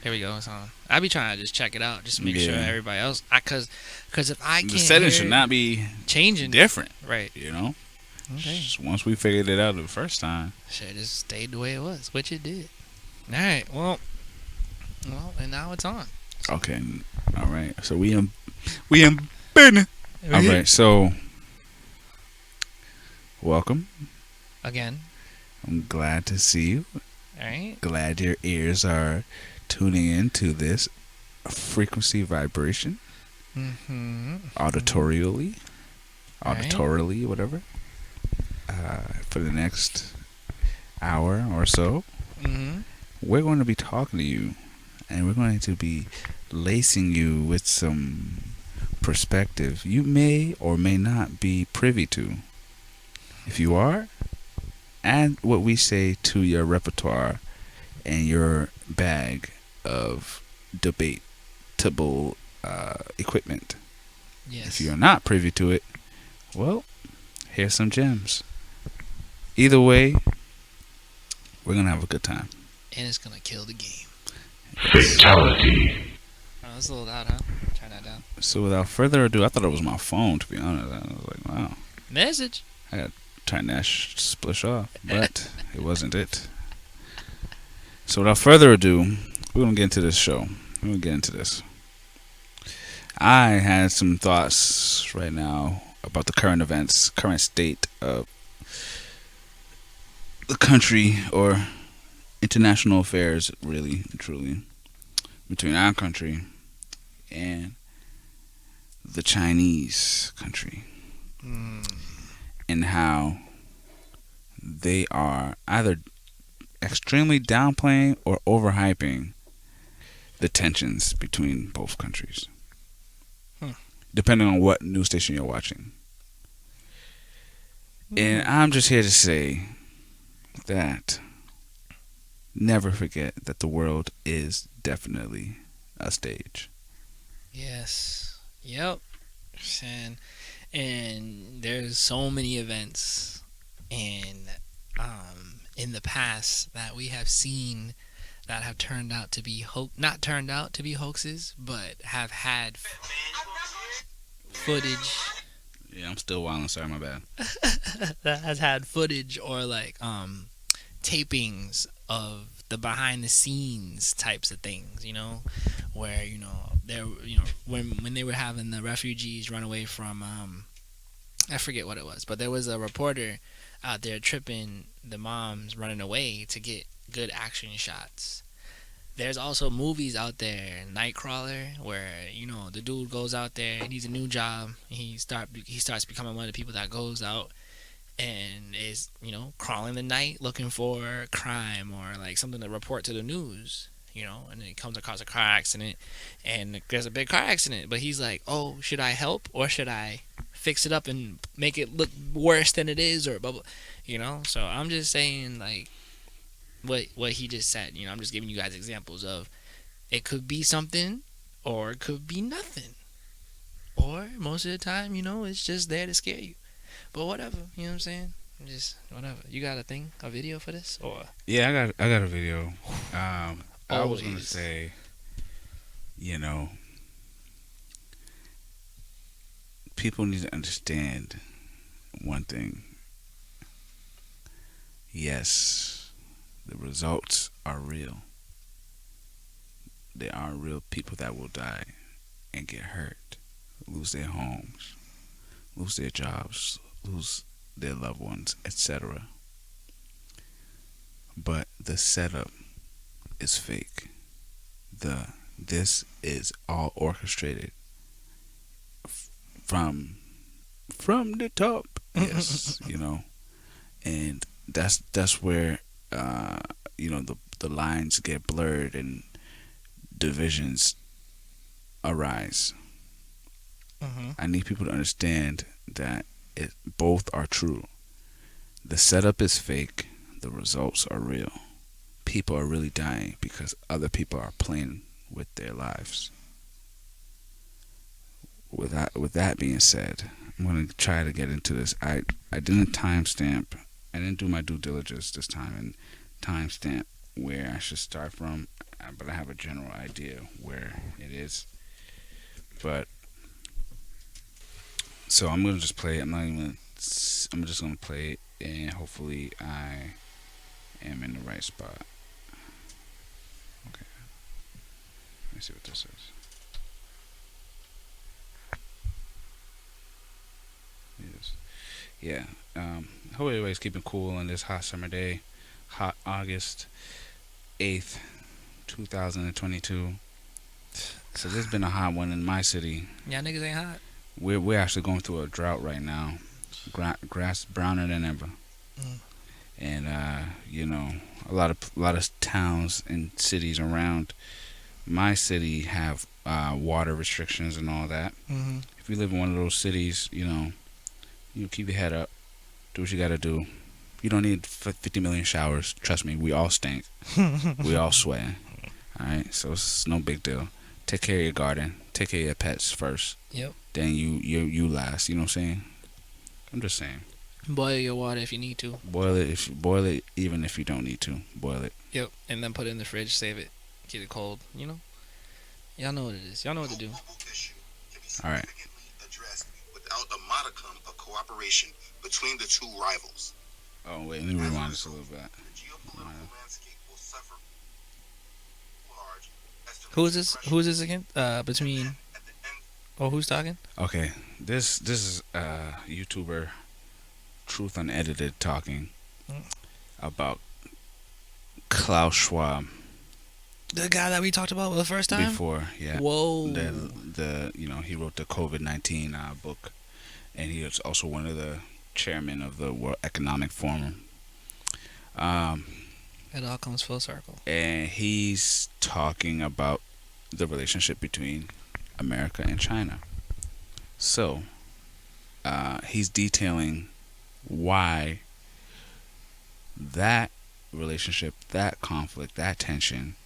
Here we go. It's on. I be trying to just check it out, just to make sure Yeah. everybody else. Cause if I The can't settings should hear it not be changing, different. right? You know. Okay. Once we figured it out the first time. Should just stayed the way it was, which it did. All right. And now it's on. So. Okay. All right. So we in business. All right. So welcome. Again. I'm glad to see you. All right. Glad your ears are tuning in to this frequency vibration Mm-hmm. auditorially, Right. whatever, for the next hour or so. Mm-hmm. We're going to be talking to you, and we're going to be lacing you with some perspective you may or may not be privy to. If you are, add what we say to your repertoire and your bag of debatable equipment. Yes. If you're not privy to it, well, here's some gems. Either way, we're going to have a good time. And it's gonna kill the game. Fatality. Oh, that's a little loud, huh? Turn that down. So without further ado, I thought it was my phone, to be honest. I was like, wow, Message. I got to turn that splish off. But it wasn't it. So without further ado, we're going to get into this show. We're going to get into this. I had some thoughts right now about the current events, current state of the country or international affairs, really and truly, between our country and the Chinese country, and how they are either extremely downplaying or overhyping the tensions between both countries, depending on what news station you're watching. And I'm just here to say that never forget that the world is definitely a stage. Yes. Yep. And there's so many events and in the past that we have seen that have turned out to be not turned out to be hoaxes, but have had footage Yeah, I'm still wilding. Sorry, my bad. that has had footage or like tapings of the behind the scenes types of things, where they're when they were having the refugees run away from I forget what it was, but there was a reporter out there tripping the moms running away to get good action shots. There's also movies out there, Nightcrawler, where the dude goes out there, he needs a new job. He starts becoming one of the people that goes out and is crawling the night looking for crime or like something to report to the news. And then he comes across a car accident, and there's a big car accident. But he's like, "Oh, should I help or should I fix it up and make it look worse than it is?" Or blah blah. So I'm just saying like what he just said. I'm just giving you guys examples of it could be something or it could be nothing. Or most of the time, it's just there to scare you. But whatever, you know what I'm saying? Just whatever. You got a video for this or? Yeah, I got a video. I was gonna Always. say, people need to understand one thing. Yes, the results are real. There are real people that will die and get hurt, lose their homes, lose their jobs, lose their loved ones, etc. But the setup is fake. This is all orchestrated from the top. Yes, and that's where the lines get blurred and divisions arise. I need people to understand that both are true. The setup is fake. The results are real. People are really dying because other people are playing with their lives. With that being said, I'm going to try to get into this. I didn't timestamp. I didn't do my due diligence this time and timestamp where I should start from. but I have a general idea where it is. But so I'm gonna just play it. I'm not even. I'm just gonna play it, and hopefully I am in the right spot. Okay, let me see what this is. Yes. Yeah. Hope everybody's keeping cool on this hot summer day, hot August 8th, 2022. So this has been a hot one in my city. Y'all niggas ain't hot. We're actually going through a drought right now. Grass browner than ever. Mm. And a lot of towns and cities around my city have water restrictions and all that. Mm-hmm. If you live in one of those cities, you keep your head up, do what you gotta do. You don't need 50 million showers. Trust me, we all stink. We all sweat. All right, so it's no big deal. Take care of your garden. Take care of your pets first. Yep. Then you last. You know what I'm saying? I'm just saying. Boil your water if you need to. Boil it even if you don't need to. Boil it. Yep. And then put it in the fridge. Save it. Get it cold. Y'all know what it is. Y'all know what to do. All right. Without a modicum of cooperation between the two rivals. Oh wait, let me rewind this a little bit. The geopolitical landscape will suffer large. Who is this? Who is this again? Between. Oh, who's talking? Okay, this is YouTuber Truth Unedited talking about Klaus Schwab The guy that we talked about the first time? before. Yeah. Whoa. He wrote the COVID-19 book, and he is also one of the chairman of the World Economic Forum. It all comes full circle. And he's talking about the relationship between America and China. So, he's detailing why that relationship, that conflict, that tension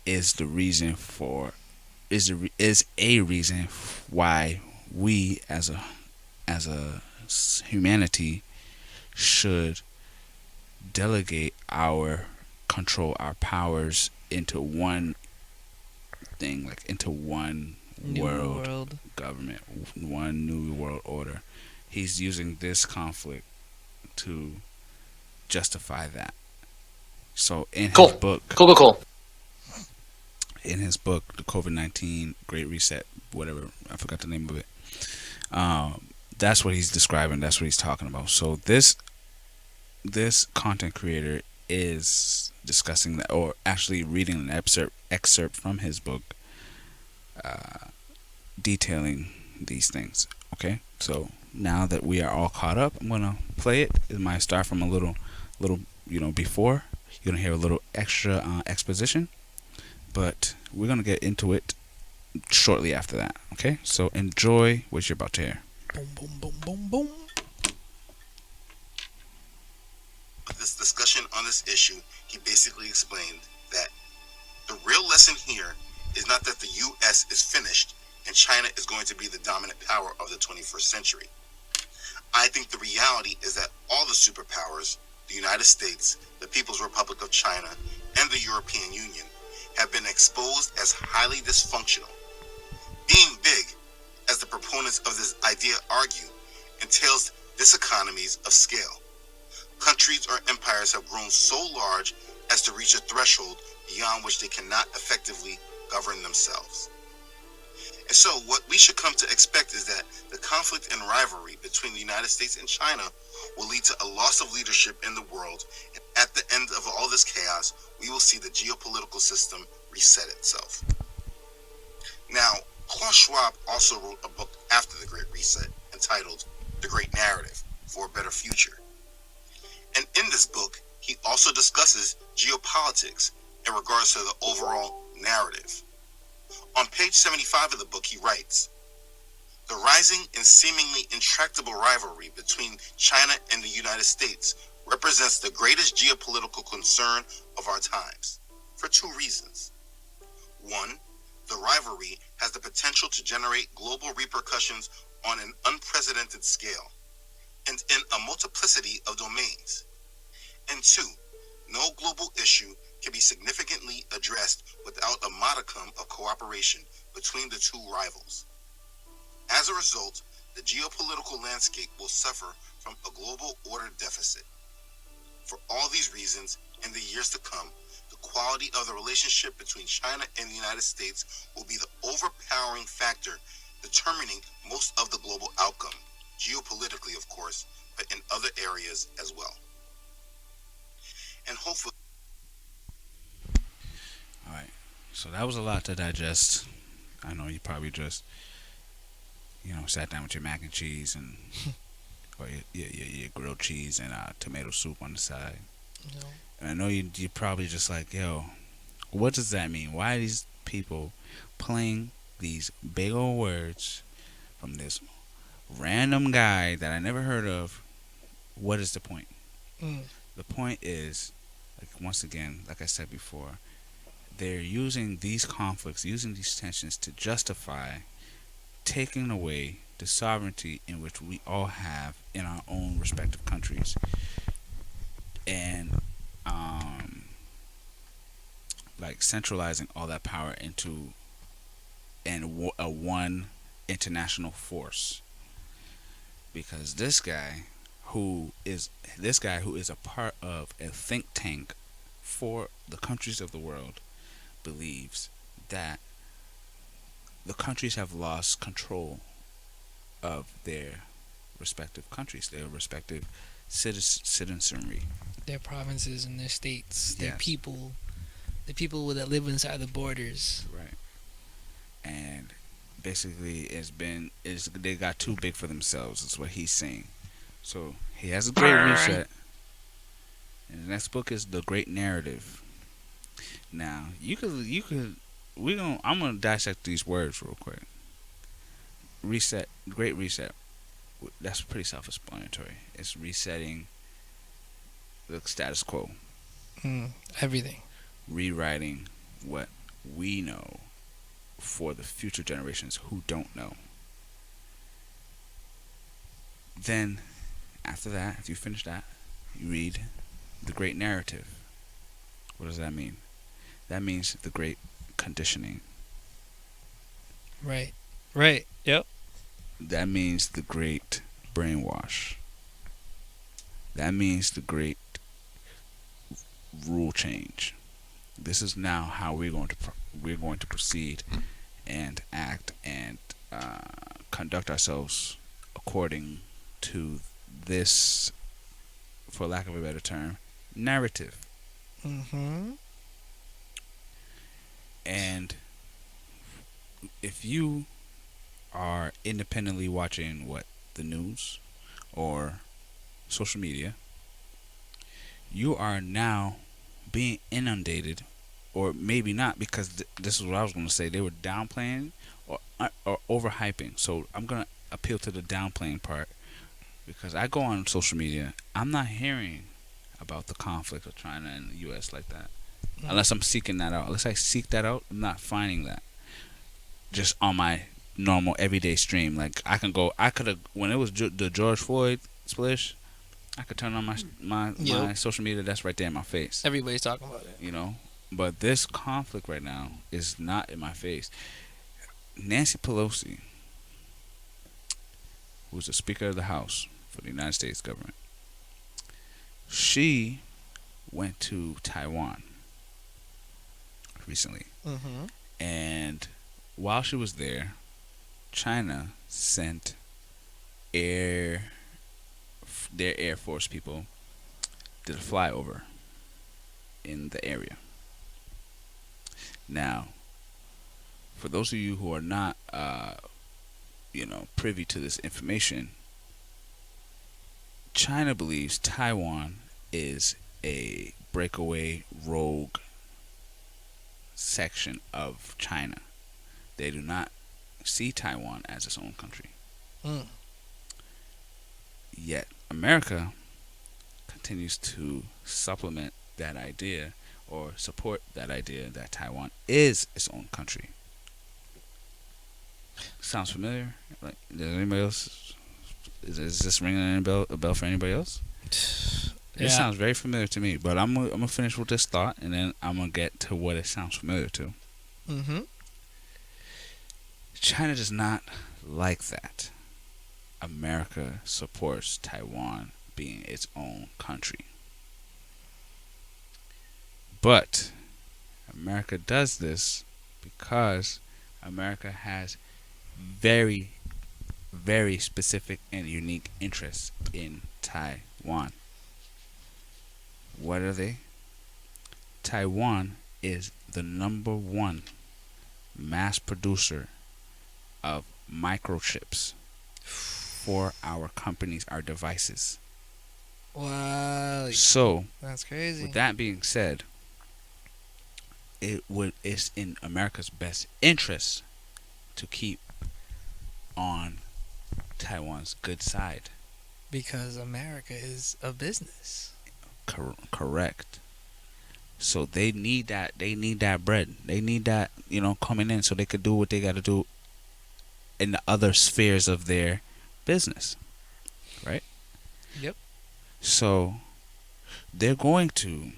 is a reason why we as a humanity should delegate our control, our powers into one thing, like into one world government, one new world order. He's using this conflict to justify that. So in his book, in his book, the COVID-19 Great Reset, whatever, I forgot the name of it. That's what he's describing. That's what he's talking about. So this content creator is discussing that, or actually reading an excerpt from his book, detailing these things. Okay, so now that we are all caught up, I'm gonna play it. It might start from a little, before. You're gonna hear a little extra exposition, but we're gonna get into it shortly after that. Okay, so enjoy what you're about to hear. Boom, boom, boom, boom, boom. With this discussion on this issue, he basically explained that the real lesson here is not that the U.S. is finished and China is going to be the dominant power of the 21st century. I think the reality is that all the superpowers, the United States, the People's Republic of China, and the European Union, have been exposed as highly dysfunctional. Being big, as the proponents of this idea argue, entails diseconomies of scale. Countries or empires have grown so large as to reach a threshold beyond which they cannot effectively govern themselves. And so what we should come to expect is that the conflict and rivalry between the United States and China will lead to a loss of leadership in the world. And at the end of all this chaos, we will see the geopolitical system reset itself. Now, Klaus Schwab also wrote a book after the Great Reset entitled The Great Narrative for a Better Future. And in this book, he also discusses geopolitics in regards to the overall narrative. On page 75 of the book, he writes, "The rising and seemingly intractable rivalry between China and the United States represents the greatest geopolitical concern of our times, for two reasons. One, the rivalry has the potential to generate global repercussions on an unprecedented scale and in a multiplicity of domains. And two, no global issue can be significantly addressed without a modicum of cooperation between the two rivals. As a result, the geopolitical landscape will suffer from a global order deficit. For all these reasons, in the years to come, the quality of the relationship between China and the United States will be the overpowering factor determining most of the global outcome, geopolitically, of course, but in other areas as well. And hopefully, All right. So that was a lot to digest. I know you probably just, sat down with your mac and cheese and or your grilled cheese and tomato soup on the side. You know, And I know you probably just like, yo, what does that mean? Why are these people playing these big old words from this random guy that I never heard of? What is the point? mm, The point is, like once again, like I said before, they're using these conflicts, using these tensions to justify taking away the sovereignty in which we all have in our own respective countries, and like centralizing all that power into a one international force. Because this guy who is a part of a think tank for the countries of the world believes that the countries have lost control of their respective countries, their respective citizenry. their provinces and their states, their Yes. people, the people that live inside the borders. Right. And basically, they got too big for themselves. Is what he's saying. So he has a great reset. And the next book is The Great Narrative. Now I'm gonna dissect these words real quick. Reset, Great Reset. That's pretty self-explanatory. It's resetting the status quo, Everything. rewriting what we know for the future generations who don't know. Then, after that, if you finish that, you read The Great Narrative. What does that mean? That means the great conditioning. Right. Right. Yep. That means the great brainwash. That means the great rule change. This is now how we're going to proceed and act and conduct ourselves according to this, for lack of a better term, narrative. Mm-hmm. And if you are independently watching the news or social media, you are now being inundated, or maybe not, because this is what I was going to say. They were downplaying or overhyping. So I'm going to appeal to the downplaying part, because I go on social media. I'm not hearing about the conflict of China and the U.S. like that, unless I'm seeking that out. Unless I seek that out, I'm not finding that just on my normal everyday stream. Like I could have, when it was the George Floyd splish, I could turn on my Yep. social media. That's right there in my face. Everybody's talking about it. But this conflict right now is not in my face. Nancy Pelosi, who's the Speaker of the House for the United States government, she went to Taiwan recently. Mm-hmm. And while she was there, China sent their Air Force people did a flyover in the area. Now, for those of you who are not, privy to this information, China believes Taiwan is a breakaway rogue section of China. They do not see Taiwan as its own country. Mm. Yet America continues to supplement that idea or support that idea that Taiwan is its own country. Sounds familiar? Does anybody else? Is this ringing a bell for anybody else? It sounds very familiar to me, but I'm gonna finish with this thought, and then I'm gonna get to what it sounds familiar to. Mm-hmm. China does not like that. America supports Taiwan being its own country. But America does this because America has very, very specific and unique interests in Taiwan. What are they? Taiwan is the number one mass producer of microchips for our companies, our devices. Wow. So, That's crazy. with that being said, it's in America's best interest to keep on Taiwan's good side. Because America is a business. Correct. So they need that. They need that bread. They need that, coming in so they could do what they got to do in the other spheres of their business, right? Yep. So they're going to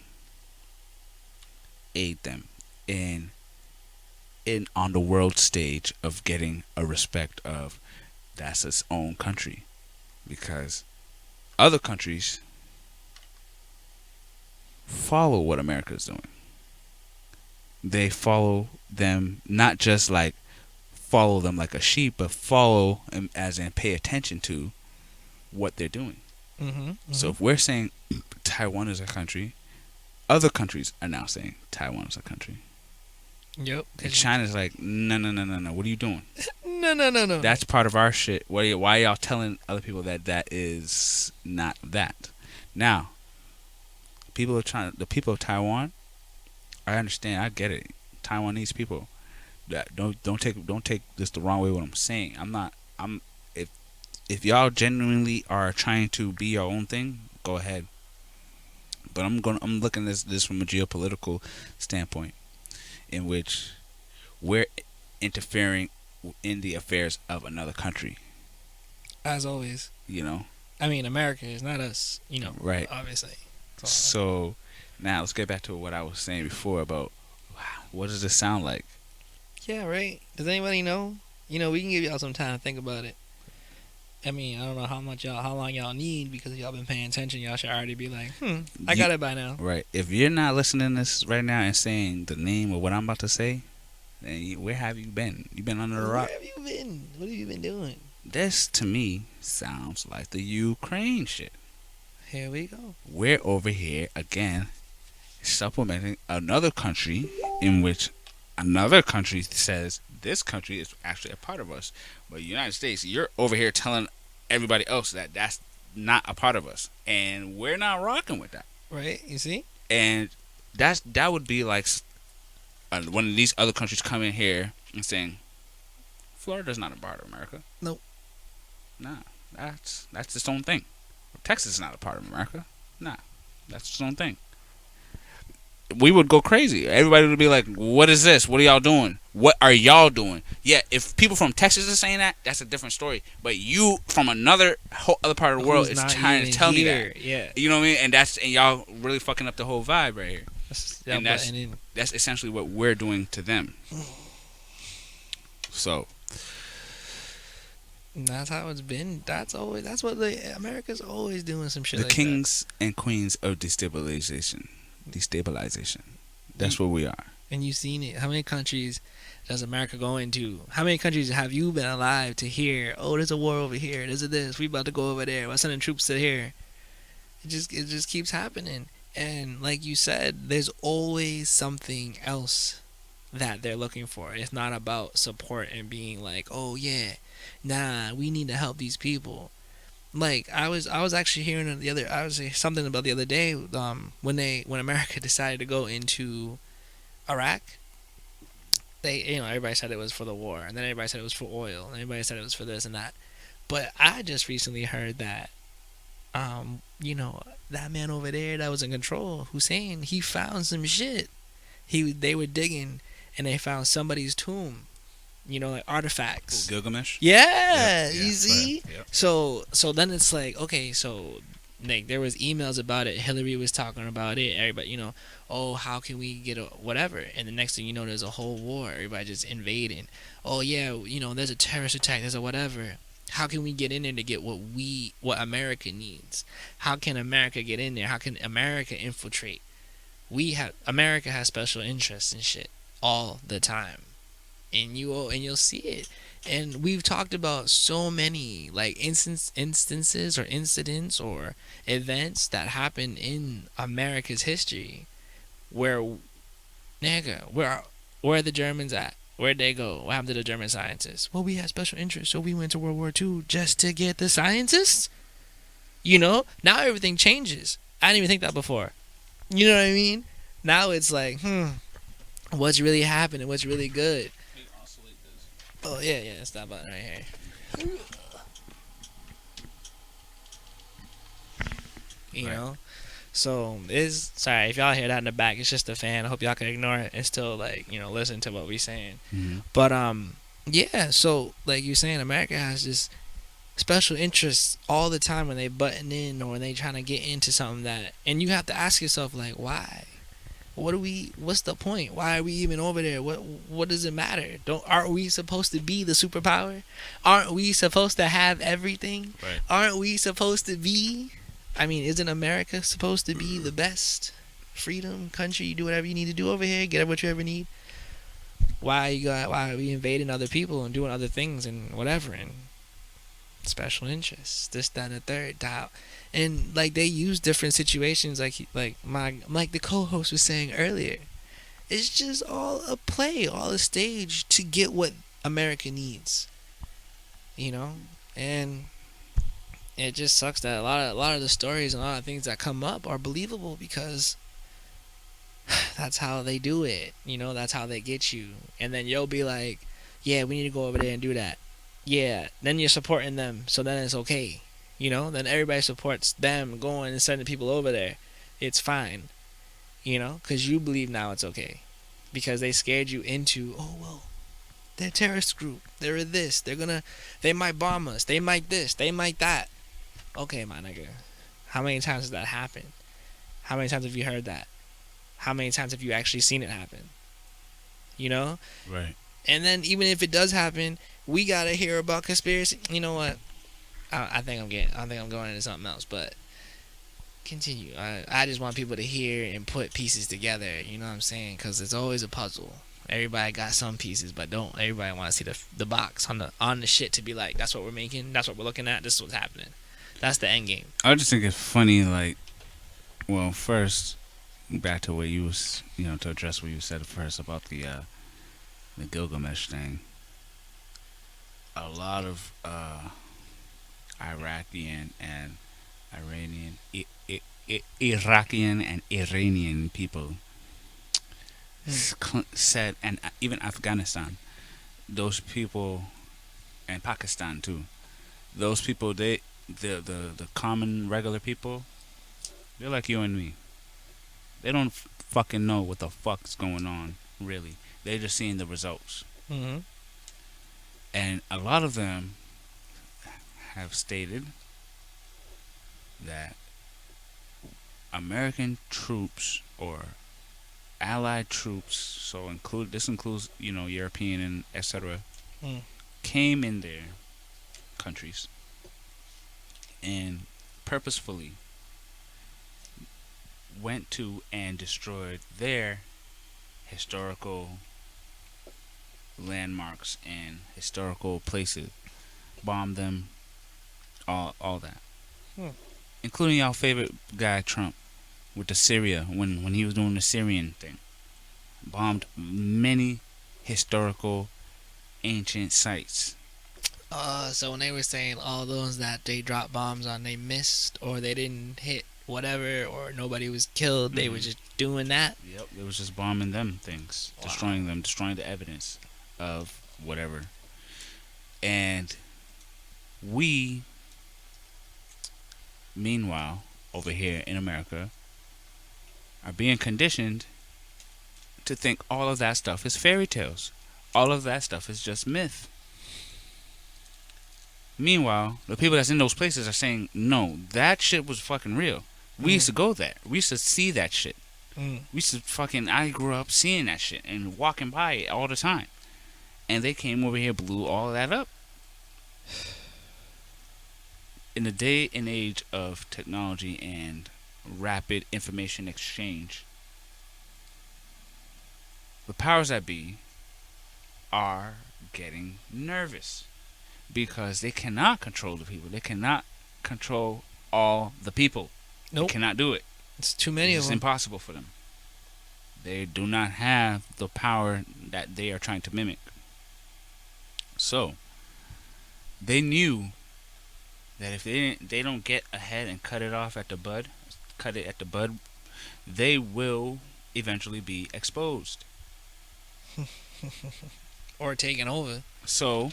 aid them in on the world stage of getting a respect of that's its own country, because other countries follow what America is doing. They follow them, not just like follow them like a sheep, but follow them as in pay attention to what they're doing. Mm-hmm. So if we're saying Taiwan is a country, other countries are now saying Taiwan is a country. Yep. And China's like, no. What are you doing? No. That's part of our shit. Why are y'all telling other people that is not that? Now, the people of Taiwan, I understand. I get it. Taiwanese people, that don't take this the wrong way. What I'm saying, if y'all genuinely are trying to be your own thing, go ahead. But I'm looking at this from a geopolitical standpoint, in which we're interfering in the affairs of another country. As always. I mean, America is not us. Right. Obviously. So now let's get back to what I was saying before about what does this sound like? Yeah, right. Does anybody know? We can give y'all some time to think about it. I mean, I don't know how long y'all need, because if y'all been paying attention, y'all should already be like, I got it by now. Right. If you're not listening to this right now and saying the name of what I'm about to say, then where have you been? You been under the rock? Where have you been? What have you been doing? This, to me, sounds like the Ukraine shit. Here we go. We're over here, again, supplementing another country in which another country says this country is actually a part of us. But the United States, you're over here telling everybody else that that's not a part of us. And we're not rocking with that. Right, you see? And that would be like one of these other countries coming here and saying, Florida's not a part of America. Nope. Nah, that's its own thing. Texas is not a part of America. Nah, that's its own thing. We would go crazy. Everybody would be like, what is this? What are y'all doing? What are y'all doing? Yeah, if people from Texas are saying that, that's a different story. But you from another whole other part of the world is trying to tell me that. Yeah. You know what I mean? And y'all really fucking up the whole vibe right here. That's essentially what we're doing to them. So that's how it's been. That's what America's always doing some shit the like kings and queens of destabilization. That's what we are. And you've seen it. How many countries does America go into? How many countries have you been alive to hear, oh, there's a war over here, there's this, we about to go over there, we're sending troops to here. It just keeps happening. And like you said, there's always something else that they're looking for. It's not about support and being like, oh yeah, nah, we need to help these people. Like I was actually hearing something about the other day, when America decided to go into Iraq. Everybody said it was for the war, and then everybody said it was for oil, and everybody said it was for this and that. But I just recently heard that that man over there that was in control, Hussein, he found some shit. They were digging and they found somebody's tomb. Like artifacts. Gilgamesh? Yeah, you see? Yep. So then it's like, okay, so like there was emails about it. Hillary was talking about it. Everybody, oh, how can we get a whatever? And the next thing you know, there's a whole war. Everybody just invading. Oh yeah, there's a terrorist attack. There's a whatever. How can we get in there to get what America needs? How can America get in there? How can America infiltrate? America has special interests and shit all the time, and you'll see it. And we've talked about so many like instances or incidents or events that happened in America's history where, nigga, where are the Germans at? Where'd they go? What happened to the German scientists? Well, we had special interests, so we went to World War II just to get the scientists. Now everything changes. I didn't even think that before. You know what I mean? Now it's like, what's really happening? What's really good? Oh yeah, it's that button right here. You know? So sorry if y'all hear that in the back, it's just a fan. I hope y'all can ignore it and still listen to what we're saying. Mm-hmm. But yeah, so like you're saying, America has this special interests all the time when they button in or when they trying to get into something and you have to ask yourself like, why? What's the point? Why are we even over there? What does it matter? Aren't we supposed to be the superpower? Aren't we supposed to have everything? Right. Aren't we supposed to be? I mean, isn't America supposed to be the best freedom country? You do whatever you need to do over here, get what you ever need. Why are we invading other people and doing other things and whatever and special interests, this, that, and the third, and like they use different situations, like the co-host was saying earlier. It's just all a play, all a stage to get what America needs, and it just sucks that a lot of the stories and a lot of things that come up are believable because that's how they do it. That's how they get you, and then you'll be like, yeah, we need to go over there and do that. Yeah, then you're supporting them, so then it's okay. Then everybody supports them going and sending people over there. It's fine. Because you believe now it's okay. Because they scared you into, oh, well, they're a terrorist group. They're this. They might bomb us. They might this. They might that. Okay, my nigga. How many times has that happened? How many times have you heard that? How many times have you actually seen it happen? Right. And then even if it does happen, we gotta hear about conspiracy. You know what? I think I'm going into something else, but continue. I just want people to hear and put pieces together. You know what I'm saying? Because it's always a puzzle. Everybody got some pieces, but don't everybody want to see the box on the shit to be like, that's what we're making, that's what we're looking at, this is what's happening. That's the end game. I just think it's funny. Like, well, first back to what you was, to address what you said first about the Gilgamesh thing. A lot of Iraqian and Iranian people said, and even Afghanistan, those people, and Pakistan too. Those people, the common regular people, they're like you and me. They don't fucking know what the fuck's going on, really. They're just seeing the results. Mm-hmm. And a lot of them have stated that American troops or Allied troops, so this includes European and etc., came in their countries and purposefully went to and destroyed their historical landmarks and historical places, bombed them, all that, including our favorite guy Trump with the Syria when he was doing the Syrian thing, bombed many historical ancient sites. So when they were saying all those that they dropped bombs on, they missed or they didn't hit whatever or nobody was killed, they were just doing that. Yep, it was just bombing them things, destroying them, destroying the evidence of whatever. And we, meanwhile, over here in America, are being conditioned to think all of that stuff is fairy tales. All of that stuff is just myth. Meanwhile, the people that's in those places are saying, no, that shit was fucking real. We used to go there. We used to see that shit. Mm. We used to fucking, I grew up seeing that shit and walking by it all the time. And they came over here, blew all that up. In the day and age of technology and rapid information exchange, the powers that be are getting nervous because they cannot control the people. They cannot control all the people. Nope. They cannot do it. It's too many It's of them. impossible for them. They do not have the power that they are trying to mimic. So, they knew that if they don't get ahead and cut it off at the bud, they will eventually be exposed. Or taken over. So,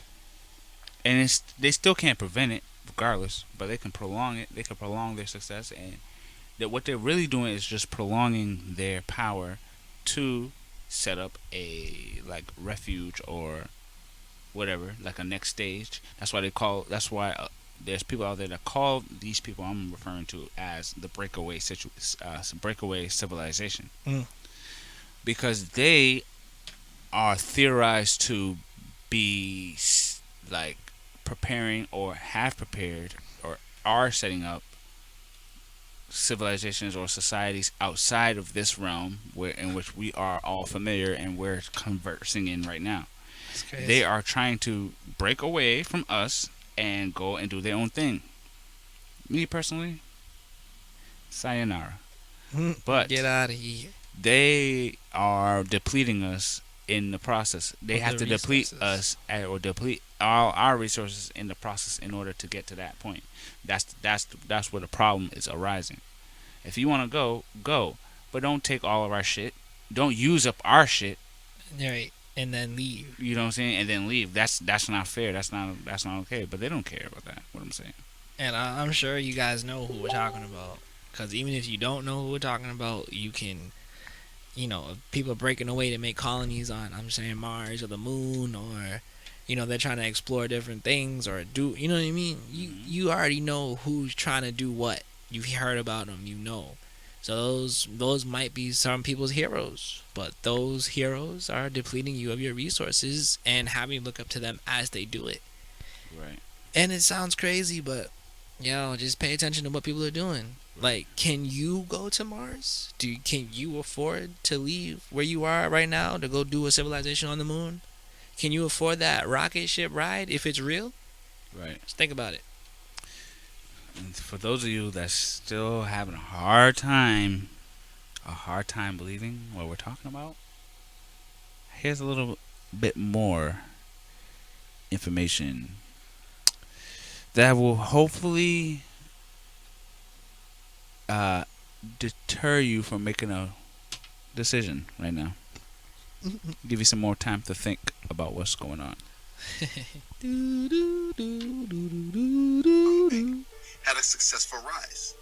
and they still can't prevent it, regardless, but they can prolong it. They can prolong their success, and that what they're really doing is just prolonging their power to set up a like refuge or whatever, like a next stage. That's why there's people out there that call these people I'm referring to as the breakaway civilization, because they are theorized to be like preparing or have prepared or are setting up civilizations or societies outside of this realm in which we are all familiar and we're conversing in right now. They are trying to break away from us and go and do their own thing. Me personally, sayonara. But get out of here. They are depleting us in the process. They have to deplete us or deplete all our resources in the process in order to get to that point. That's where the problem is arising. If you want to go, but don't take all of our shit. Don't use up our shit. Right, and then leave. You know what I'm saying? And then leave. That's not fair. That's not okay. But they don't care about that. What I'm saying. And I'm sure you guys know who we're talking about. Because even if you don't know who we're talking about, you can, if people are breaking away to make colonies on, I'm saying Mars or the moon, or, they're trying to explore different things or do, you know what I mean? You already know who's trying to do what. You've heard about them, So those might be some people's heroes, but those heroes are depleting you of your resources and having you look up to them as they do it. Right. And it sounds crazy, but just pay attention to what people are doing. Like, can you go to Mars? Can you afford to leave where you are right now to go do a civilization on the moon? Can you afford that rocket ship ride if it's real? Right. Just think about it. And for those of you that's still having a hard time believing what we're talking about, here's a little bit more information that will hopefully deter you from making a decision right now. Give you some more time to think about what's going on. Had a successful rise.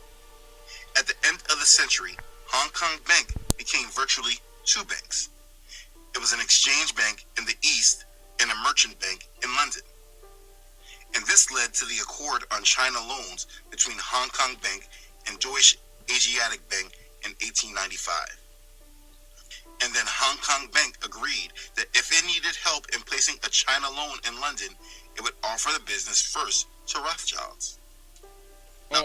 At the end of the century, Hong Kong Bank became virtually two banks. It was an exchange bank in the East and a merchant bank in London. And this led to the Accord on China loans between Hong Kong Bank and Deutsche Asiatic Bank in 1895. And then Hong Kong Bank agreed that if it needed help in placing a China loan in London, it would offer the business first to Rothschilds.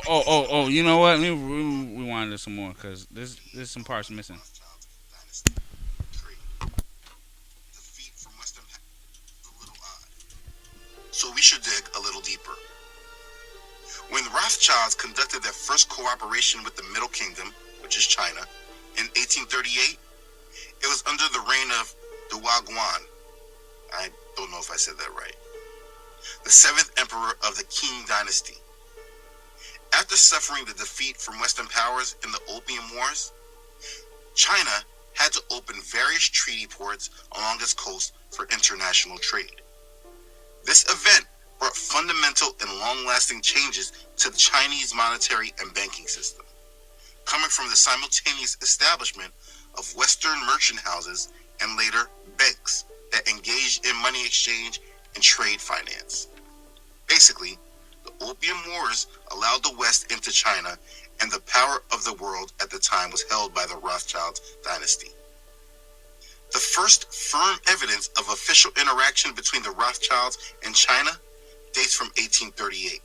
Oh! You know what? Let me rewind this some more because there's some parts missing. So we should dig a little deeper. When the Rothschilds conducted their first cooperation with the Middle Kingdom, which is China, in 1838, it was under the reign of Guan. I don't know if I said that right. The 7th emperor of the Qing dynasty. After suffering the defeat from Western powers in the Opium Wars, China had to open various treaty ports along its coast for international trade. This event brought fundamental and long-lasting changes to the Chinese monetary and banking system, coming from the simultaneous establishment of Western merchant houses and later banks that engaged in money exchange and trade finance. Basically, The Opium Wars allowed the West into China, and the power of the world at the time was held by the Rothschild dynasty. The first firm evidence of official interaction between the Rothschilds and China dates from 1838,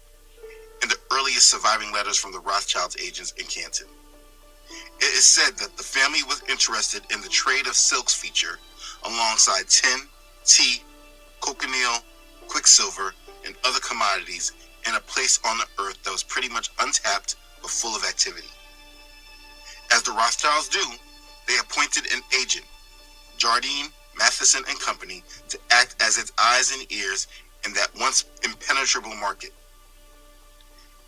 in the earliest surviving letters from the Rothschilds' agents in Canton. It is said that the family was interested in the trade of silks feature alongside tin, tea, cochineal, quicksilver, and other commodities in a place on the earth that was pretty much untapped but full of activity. As the Rothschilds do, they appointed an agent, Jardine, Matheson and Company, to act as its eyes and ears in that once impenetrable market.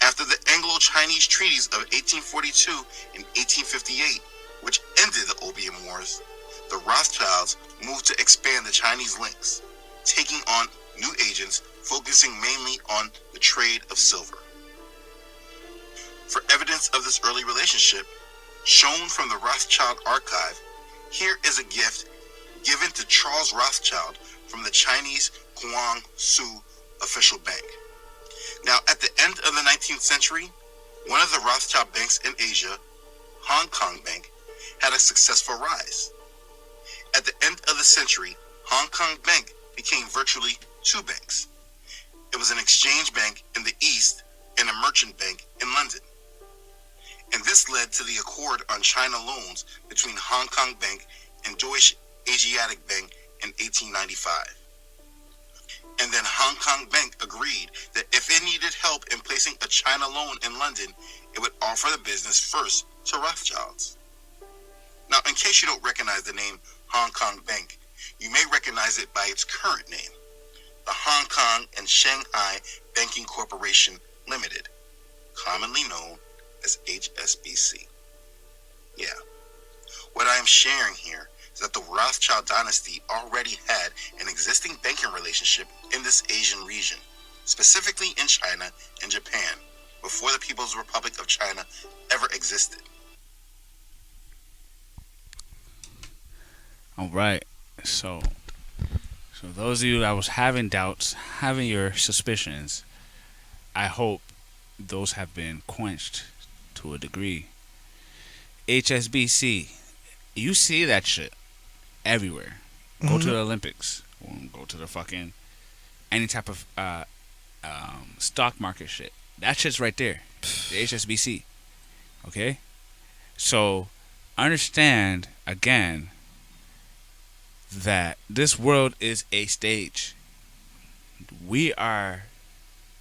After the Anglo-Chinese treaties of 1842 and 1858, which ended the Opium Wars, the Rothschilds moved to expand the Chinese links, taking on new agents focusing mainly on the trade of silver. For evidence of this early relationship, shown from the Rothschild archive, here is a gift given to Charles Rothschild from the Chinese Guangzhou official bank. Now, at the end of the 19th century, one of the Rothschild banks in Asia, Hong Kong Bank, had a successful rise. At the end of the century, Hong Kong Bank became virtually two banks. It was an exchange bank in the East and a merchant bank in London. And this led to the Accord on China loans between Hong Kong Bank and Deutsche Asiatic Bank in 1895. And then Hong Kong Bank agreed that if it needed help in placing a China loan in London, it would offer the business first to Rothschilds. Now, in case you don't recognize the name Hong Kong Bank, you may recognize it by its current name, the Hong Kong and Shanghai Banking Corporation Limited, commonly known as HSBC. Yeah. What I am sharing here is that the Rothschild dynasty already had an existing banking relationship in this Asian region, specifically in China and Japan, before the People's Republic of China ever existed. All right. So those of you that was having doubts, having your suspicions, I hope those have been quenched to a degree. HSBC, you see that shit everywhere. Go to the Olympics. Go to the fucking any type of stock market shit. That shit's right there. The HSBC. Okay? So understand again that this world is a stage. We are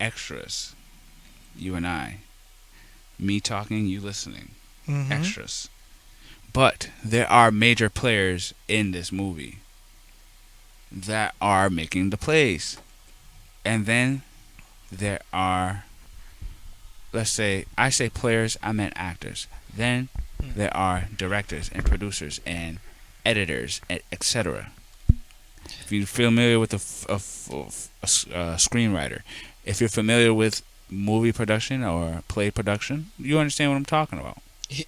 extras. You and I. Me talking, you listening. Extras. But there are major players in this movie that are making the plays. And then there are, let's say, I say players, I meant actors. Then there are directors and producers and editors, etc. If you're familiar with a screenwriter, if you're familiar with movie production or play production, you understand what I'm talking about.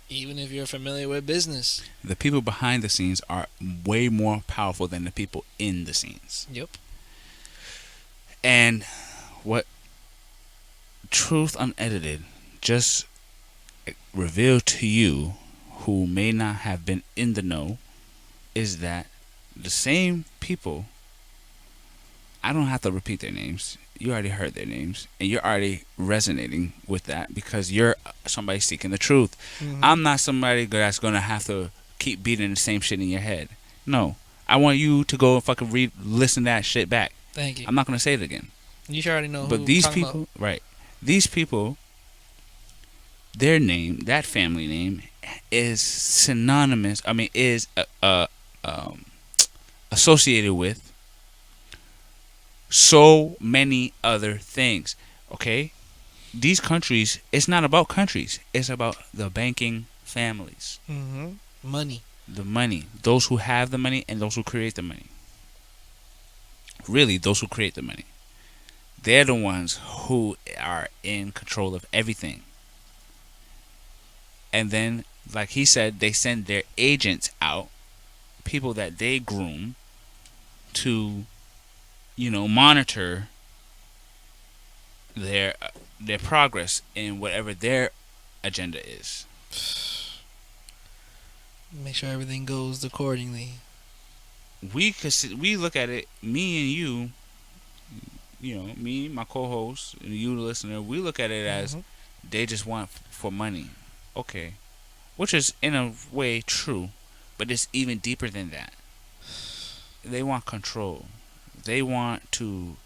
Even if you're familiar with business, the people behind the scenes are way more powerful than the people in the scenes. Yep. And what Truth Unedited just revealed to you, who may not have been in the know, is that the same people, I don't have to repeat their names. You already heard their names, and you're already resonating with that because you're somebody seeking the truth. I'm not somebody that's going to have to keep beating the same shit in your head. No. I want you to go and fucking listen that shit back. Thank you. I'm not going to say it again. You should already know. But these people, about. Right. These people, their name, that family name, is synonymous. I mean, is associated with so many other things. Okay? These countries, it's not about countries. It's about the banking families. Money. The money. Those who have the money and those who create the money. Really, those who create the money. They're the ones who are in control of everything. And then, like he said, they send their agents out, people that they groom, to, monitor their progress in whatever their agenda is. Make sure everything goes accordingly. We look at it, me and you, me, my co-host, and you, the listener. We look at it as Hmm. they just want for money. Okay, which is in a way true, but it's even deeper than that. They want control. They want to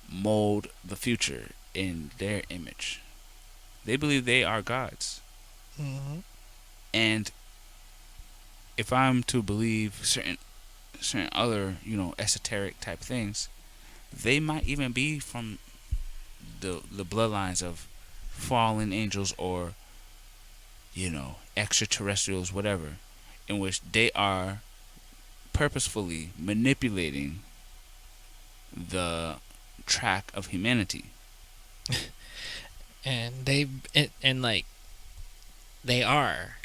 mold the future in their image. They believe they are gods. Hmm. And if I'm to believe certain other, esoteric type things, they might even be from the bloodlines of fallen angels or, extraterrestrials, whatever, in which they are purposefully manipulating the track of humanity. And and like they are.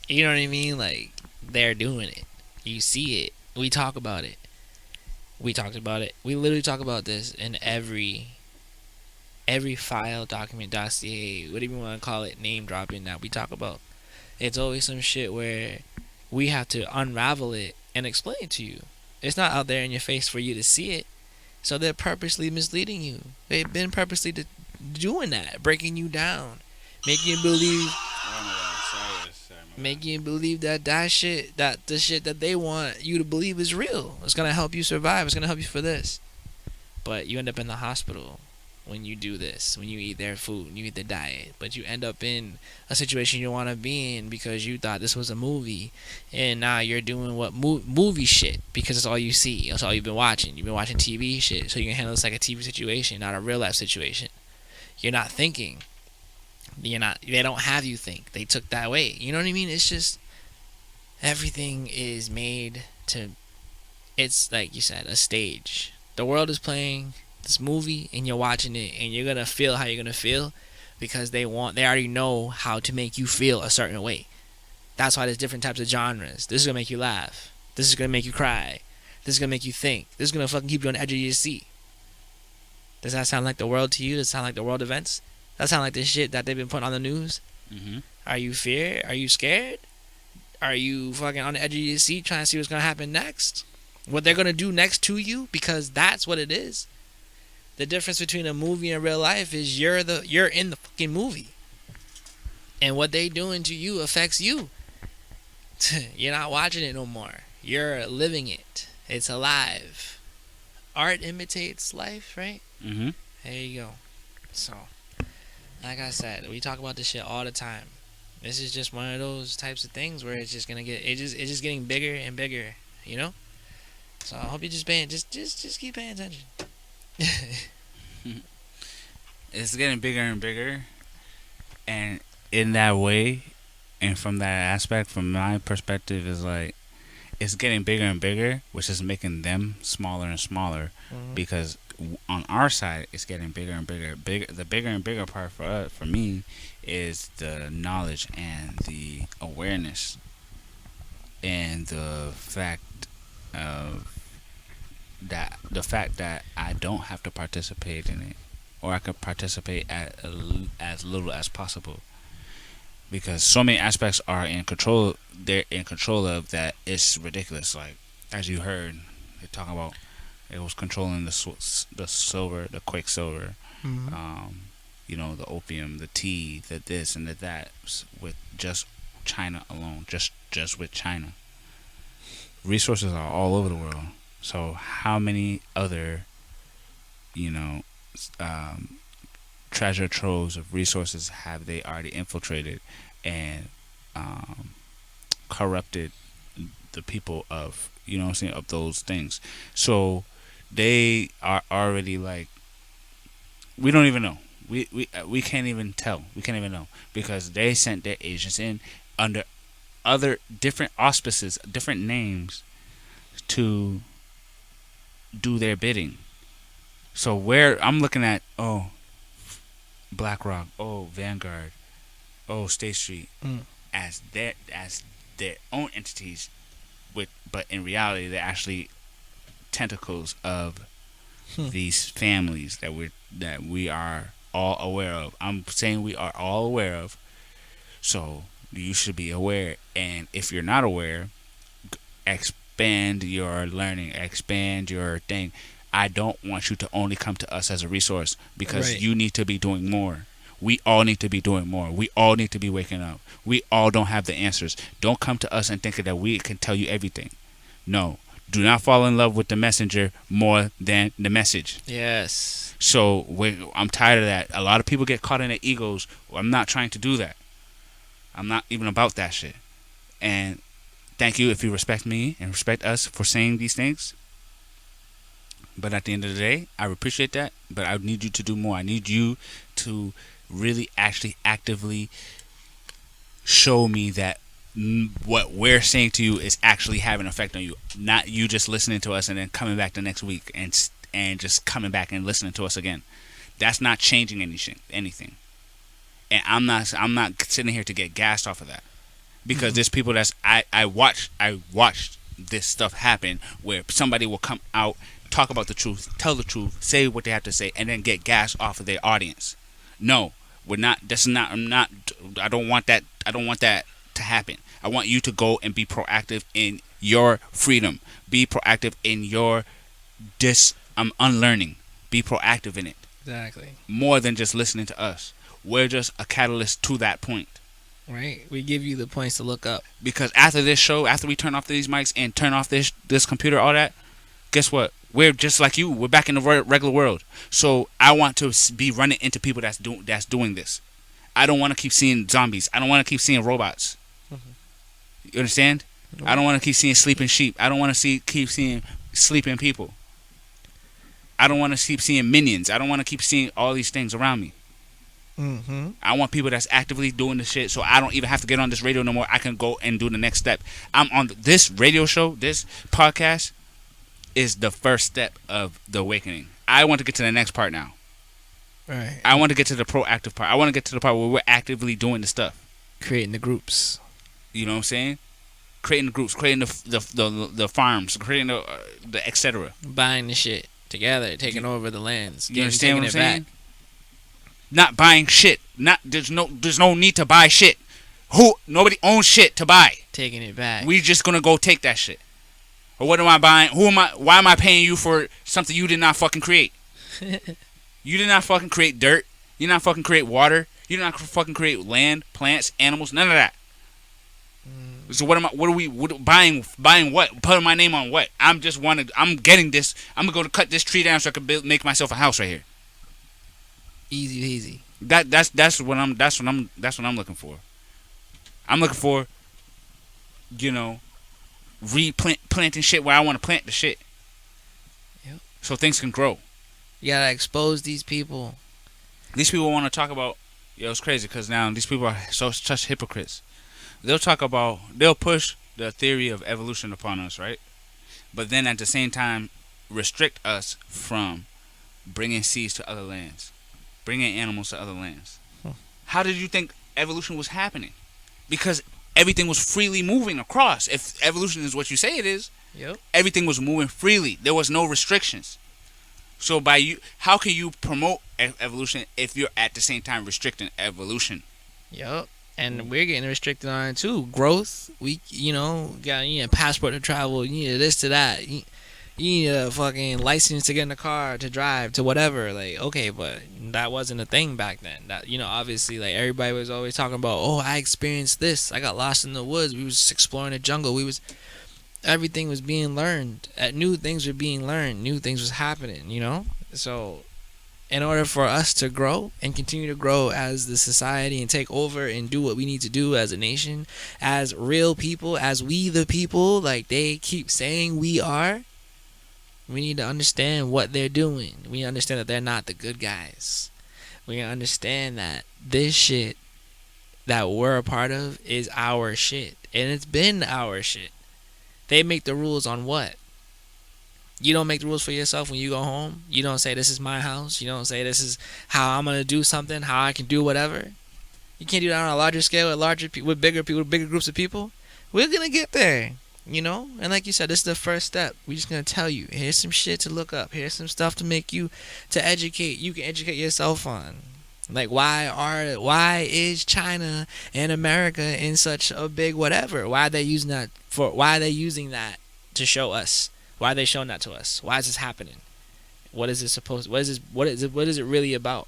You know what I mean? Like they're doing it. You see it. We talk about it. We talked about it. We literally talk about this in every file, document, dossier, whatever you want to call it, name dropping that we talk about. It's always some shit where we have to unravel it and explain it to you. It's not out there in your face for you to see it. So they're purposely misleading you. They've been purposely doing that, breaking you down, making you believe, making you believe that shit, that the shit that they want you to believe is real. It's gonna help you survive. It's gonna help you for this. But you end up in the hospital when you do this, when you eat their food, you eat their diet. But you end up in a situation you don't want to be in because you thought this was a movie, and now you're doing what movie shit because it's all you see. That's all you've been watching. You've been watching TV shit, so you can handle this like a TV situation, not a real life situation. You're not thinking. You're not. They don't have you think. They took that away. You know what I mean? It's just everything is made to. It's like you said, a stage. The world is playing this movie and you're watching it and you're gonna feel how you're gonna feel because they already know how to make you feel a certain way. That's why there's different types of genres. This is gonna make you laugh. This is gonna make you cry. This is gonna make you think. This is gonna fucking keep you on the edge of your seat. Does that sound like the world to you? Does it sound like the world events? Does that sound like the shit that they've been putting on the news? Mm-hmm. Are you fear? Are you scared? Are you fucking on the edge of your seat trying to see what's gonna happen next? What they're gonna do next to you? Because that's what it is. The difference between a movie and real life is you're in the fucking movie, and what they doing to you affects you. You're not watching it no more. You're living it. It's alive. Art imitates life, right? Mm-hmm. There you go. So, like I said, we talk about this shit all the time. This is just one of those types of things where it's just gonna it's just getting bigger and bigger, you know. So I hope you just keep paying attention. It's getting bigger and bigger, and in that way, and from that aspect, from my perspective, is like it's getting bigger and bigger, which is making them smaller and smaller, because on our side, it's getting bigger and bigger. The bigger and bigger part for me, is the knowledge and the awareness, and the fact that I don't have to participate in it, or I could participate at as little as possible, because so many aspects are in control. They're in control of that. It's ridiculous. Like as you heard, they talk about it was controlling the silver, the quicksilver, the opium, the tea, the this and the that, with just China alone, just with China. Resources are all over the world. So how many other, treasure troves of resources have they already infiltrated and corrupted the people of, of those things? So they are already like, we don't even know. We can't even tell. We can't even know, because they sent their agents in under other different auspices, different names, to do their bidding. So where I'm looking at, BlackRock, Vanguard, State Street, as their own entities, but in reality they're actually tentacles of these families that we are all aware of. I'm saying we are all aware of. So you should be aware. And if you're not aware, expand your learning, expand your thing. I don't want you to only come to us as a resource, because Right. you need to be doing more. We all need to be doing more. We all need to be waking up. We all don't have the answers. Don't come to us and think that we can tell you everything. No. Do not fall in love with the messenger more than the message. Yes. So I'm tired of that. A lot of people get caught in their egos. I'm not trying to do that. I'm not even about that shit. And thank you if you respect me and respect us for saying these things. But at the end of the day, I appreciate that. But I need you to do more. I need you to really actually actively show me that what we're saying to you is actually having an effect on you. Not you just listening to us and then coming back the next week and just coming back and listening to us again. That's not changing anything. And I'm not sitting here to get gassed off of that. Because there's people I watched this stuff happen where somebody will come out, talk about the truth, tell the truth, say what they have to say, and then get gassed off of their audience. No, we're not. That's not. I'm not. I don't want that. I don't want that to happen. I want you to go and be proactive in your freedom. Be proactive in your unlearning. Be proactive in it. Exactly. More than just listening to us. We're just a catalyst to that point. Right. We give you the points to look up. Because after this show, after we turn off these mics and turn off this computer, all that, guess what? We're just like you. We're back in the regular world. So I want to be running into people that's doing this. I don't want to keep seeing zombies. I don't want to keep seeing robots. You understand? I don't want to keep seeing sleeping sheep. I don't want to keep seeing sleeping people. I don't want to keep seeing minions. I don't want to keep seeing all these things around me. Mm-hmm. I want people that's actively doing the shit, so I don't even have to get on this radio no more. I can go and do the next step. I'm on this radio show. This podcast is the first step of the awakening. I want to get to the next part now. Right. I want to get to the proactive part. I want to get to the part where we're actively doing the stuff. Creating the groups. You know what I'm saying? Creating the groups, creating the farms, creating the etc. Buying the shit together, taking over the lands. You understand what I'm taking it saying? Not buying shit. There's no need to buy shit. Nobody owns shit to buy. Taking it back. We just gonna go take that shit. Or what am I buying? Why am I paying you for something you did not fucking create? You did not fucking create dirt. You did not fucking create water. You did not fucking create land, plants, animals, none of that. So what are we buying what? Putting my name on what? I'm getting this. I'm gonna go to cut this tree down so I can make myself a house right here. Easy peasy. That's what I'm looking for. I'm looking for, planting shit where I want to plant the shit. Yep. So things can grow. You gotta expose these people. These people want to talk about, it's crazy because now these people are such hypocrites. They'll push the theory of evolution upon us, right? But then at the same time restrict us from bringing seeds to other lands, bringing animals to other lands. How did you think evolution was happening? Because everything was freely moving across. If evolution is what you say it is, Yep. everything was moving freely. There was no restrictions. So how can you promote evolution if you're at the same time restricting evolution? Yep. And we're getting restricted on it too. Growth. We, got a passport to travel. You need this to that. You need a fucking license to get in a car, to drive, to whatever. Like, okay, but that wasn't a thing back then. That, obviously, like, everybody was always talking about, oh, I experienced this. I got lost in the woods. We was just exploring the jungle. Everything was being learned. New things were being learned. New things was happening, So, in order for us to grow and continue to grow as the society and take over and do what we need to do as a nation, as real people, as we the people, like they keep saying we are, we need to understand what they're doing. We understand that they're not the good guys. We understand that this shit that we're a part of is our shit. And it's been our shit. They make the rules on what? You don't make the rules for yourself when you go home. You don't say, this is my house. You don't say, this is how I'm going to do something, how I can do whatever. You can't do that on a larger scale with bigger people, with bigger groups of people. We're going to get there, And like you said, this is the first step. We're just going to tell you, here's some shit to look up. Here's some stuff to educate. You can educate yourself on. Like, why is China and America in such a big whatever? Why are they using that to show us? Why are they showing that to us? Why is this happening? What is it supposed? What is it really about?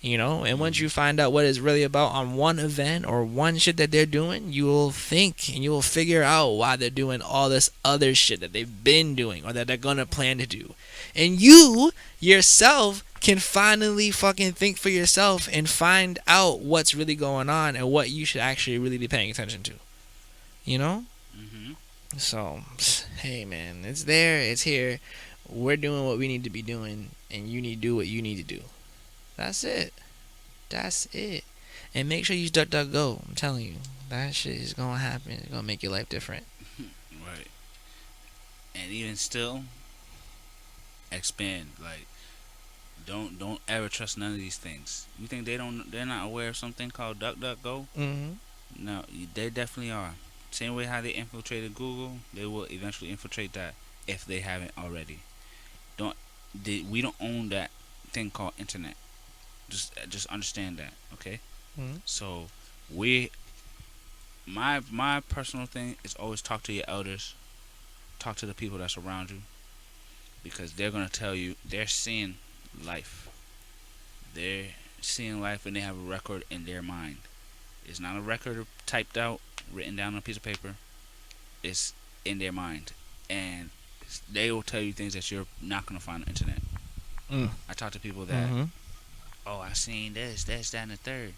You know, and once you find out what it's really about on one event or one shit that they're doing, you will think and you will figure out why they're doing all this other shit that they've been doing or that they're gonna plan to do. And you yourself can finally fucking think for yourself and find out what's really going on and what you should actually really be paying attention to. You know? Mm-hmm. So, hey man, it's there, it's here. We're doing what we need to be doing, and you need to do what you need to do. That's it. That's it. And make sure you duck, duck, go. I'm telling you, that shit is gonna happen. It's gonna make your life different. Right. And even still, expand. Like, don't ever trust none of these things. You think they're not aware of something called duck, duck, go? Mm-hmm. No, they definitely are. Same way how they infiltrated Google, they will eventually infiltrate that if they haven't already. We don't own that thing called internet. Just understand that, okay? Mm-hmm. So we my personal thing is always talk to your elders, talk to the people that's around you, because they're gonna tell you they're seeing life. They're seeing life and they have a record in their mind. It's not a record typed out, written down on a piece of paper. It's in their mind, and they will tell you things that you're not gonna find on the internet. I talk to people that, Mm-hmm. oh, I seen this, that, and the third.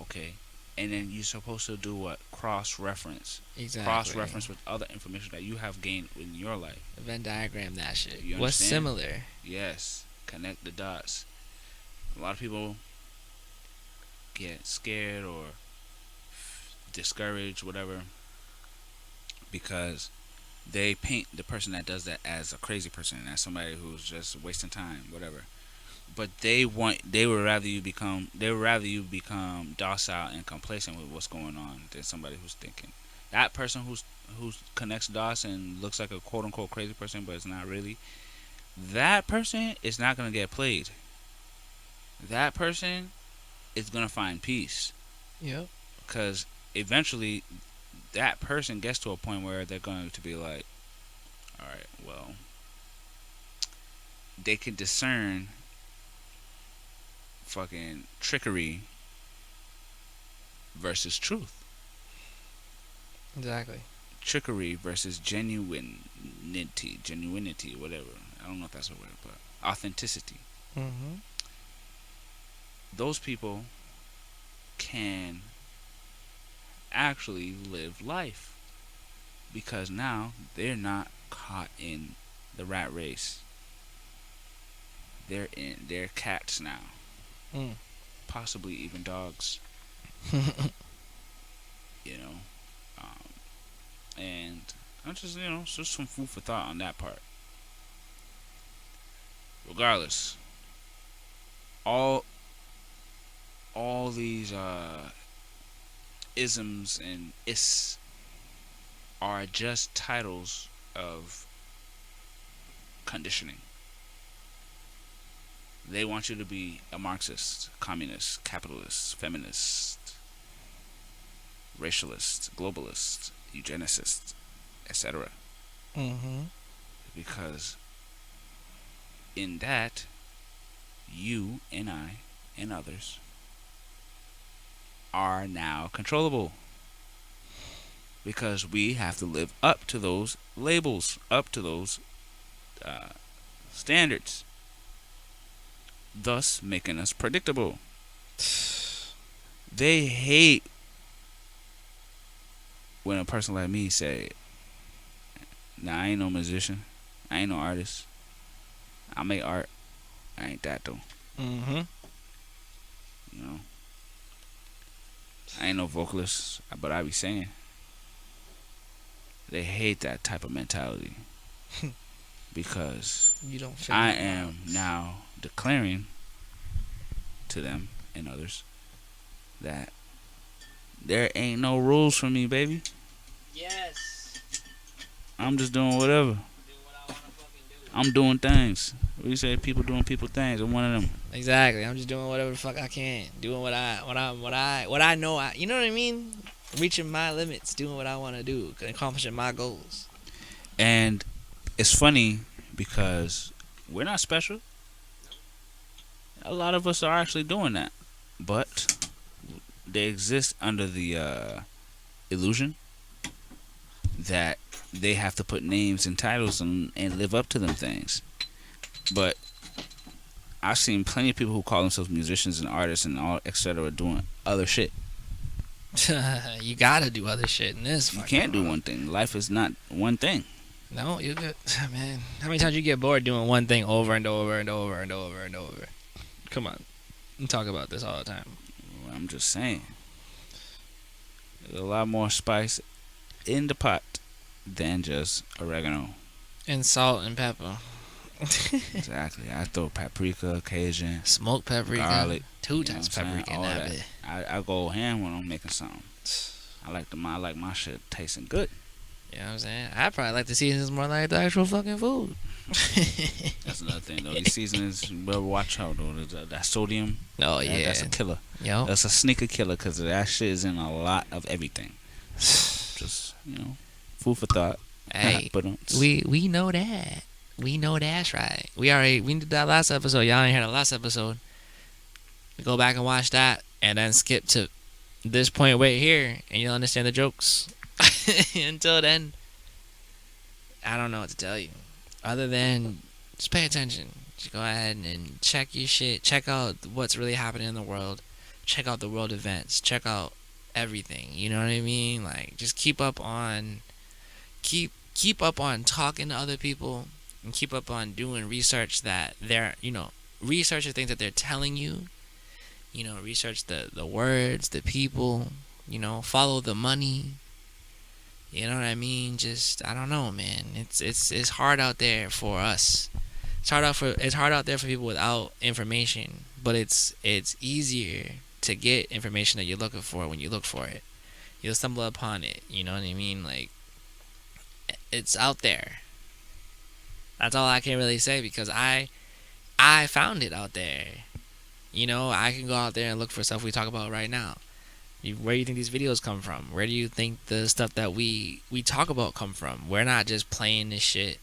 Okay, and then you're supposed to do what? Cross reference. Exactly. Cross reference with other information that you have gained in your life. Venn diagram that shit. You What's understand? similar? Yes, connect the dots. A lot of people get scared or discouraged, whatever, because they paint the person that does that as a crazy person, as somebody who's just wasting time, whatever. But they would rather you become docile and complacent with what's going on than somebody who's thinking. That person who connects dots and looks like a quote unquote crazy person, but it's not really. That person is not gonna get played. That person is gonna find peace, Yep. because eventually that person gets to a point where they're going to be like, all right, well, they can discern fucking trickery versus truth, Exactly. trickery versus genuinity, whatever. I don't know if that's a word, but authenticity. Mm-hmm. Those people can actually live life, because now they're not caught in the rat race. They're cats now, possibly even dogs. You know, and I'm just it's just some food for thought on that part. Regardless, all these isms and is are just titles of conditioning. They want you to be a Marxist, communist, capitalist, feminist, racialist, globalist, eugenicist, etc. Mm-hmm. Because in that, you and I and others are now controllable, because we have to live up to those labels, up to those standards, thus making us predictable. They hate when a person like me say, nah, I ain't no musician, I ain't no artist, I make art, I ain't that though. Mm-hmm. You know, I ain't no vocalist, but I be singing. They hate that type of mentality, because You don't fit I in the am box. now declaring to them and others that there ain't no rules for me, baby. Yes. I'm just doing whatever. Do what I want to fucking do. I'm doing things. We say people doing people things. I'm one of them. Exactly. I'm just doing whatever the fuck I can. Doing what I know. You know what I mean? Reaching my limits. Doing what I want to do. Accomplishing my goals. And it's funny because we're not special. A lot of us are actually doing that, but they exist under the illusion that they have to put names and titles and live up to them things. But I've seen plenty of people who call themselves musicians and artists and all etc. doing other shit. You gotta do other shit in this. You can't do one thing. Life is not one thing. No, you good, man. How many times you get bored doing one thing over and over and over and over and over? Come on, we talk about this all the time. I'm just saying. There's a lot more spice in the pot than just oregano. And salt and pepper. Exactly. I throw paprika, Cajun, Smoked paprika. garlic. 2 times paprika in all that that. bit. I go ham when I'm making something. I like my shit tasting good. You know what I'm saying? I probably like the seasons more like the actual fucking food. That's another thing though. These seasonings, better watch out though. That sodium. Oh yeah, That's a killer. Yo. That's a sneaker killer because that shit is in a lot of everything. Just food for thought. Hey, But we know that. We know that's right. We did that last episode. Y'all ain't heard the last episode. Go back and watch that, and then skip to this point right here, and you'll understand the jokes. Until then, I don't know what to tell you, other than just pay attention. Just go ahead and check your shit. Check out what's really happening in the world. Check out the world events. Check out everything. You know what I mean? Like, just keep up on talking to other people, and keep up on doing research that they're, research the things that they're telling you. Research the words, the people, follow the money. You know what I mean? Just, I don't know, man. It's hard out there for us. It's hard out there for people without information, but it's easier to get information that you're looking for when you look for it. You'll stumble upon it, you know what I mean? Like, it's out there. That's all I can really say, because I found it out there. I can go out there and look for stuff we talk about right now. Where do you think these videos come from? Where do you think the stuff that we talk about come from? We're not just playing this shit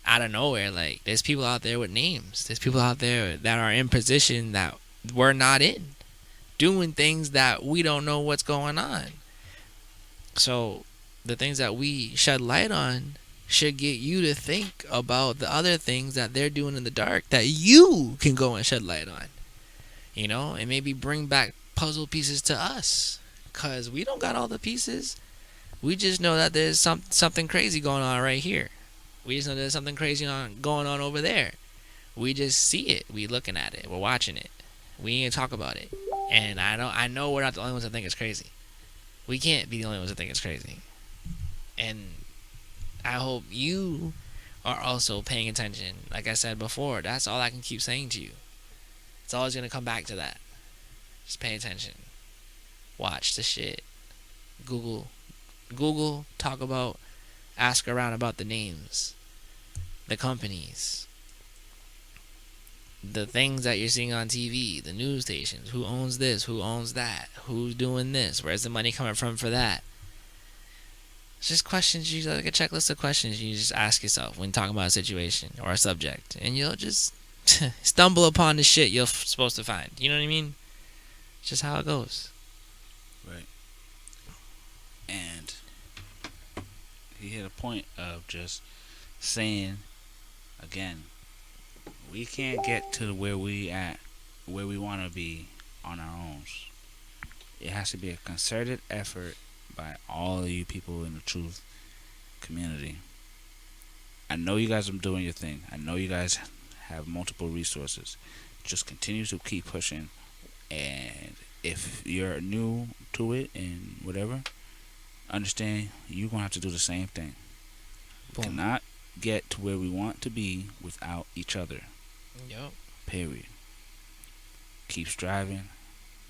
out of nowhere. Like, there's people out there with names. There's people out there that are in position that we're not in, doing things that we don't know what's going on. So the things that we shed light on should get you to think about the other things that they're doing in the dark that you can go and shed light on. And maybe bring back puzzle pieces to us, because we don't got all the pieces. We just know that there's something crazy going on right here. We just know there's something crazy going on over there. We just see it. We looking at it. We're watching it. We ain't talk about it. And I know we're not the only ones that think it's crazy. We can't be the only ones that think it's crazy. And I hope you are also paying attention. Like I said before, that's all I can keep saying to you. It's always going to come back to that. Just pay attention. Watch the shit. Google, talk about, ask around about the names, the companies, the things that you're seeing on TV, the news stations. Who owns this? Who owns that? Who's doing this? Where's the money coming from for that? It's just questions, like a checklist of questions you just ask yourself when talking about a situation or a subject. And you'll just stumble upon the shit you're supposed to find. You know what I mean? It's just how it goes. Right. And he hit a point of just saying, again, we can't get to where we want to be on our own. It has to be a concerted effort by all of you people in the truth community. I know you guys are doing your thing. I know you guys have multiple resources. Just continue to keep pushing. And if you're new to it and whatever, understand you're going to have to do the same thing. We cannot get to where we want to be without each other. Yep. Period. Keep striving.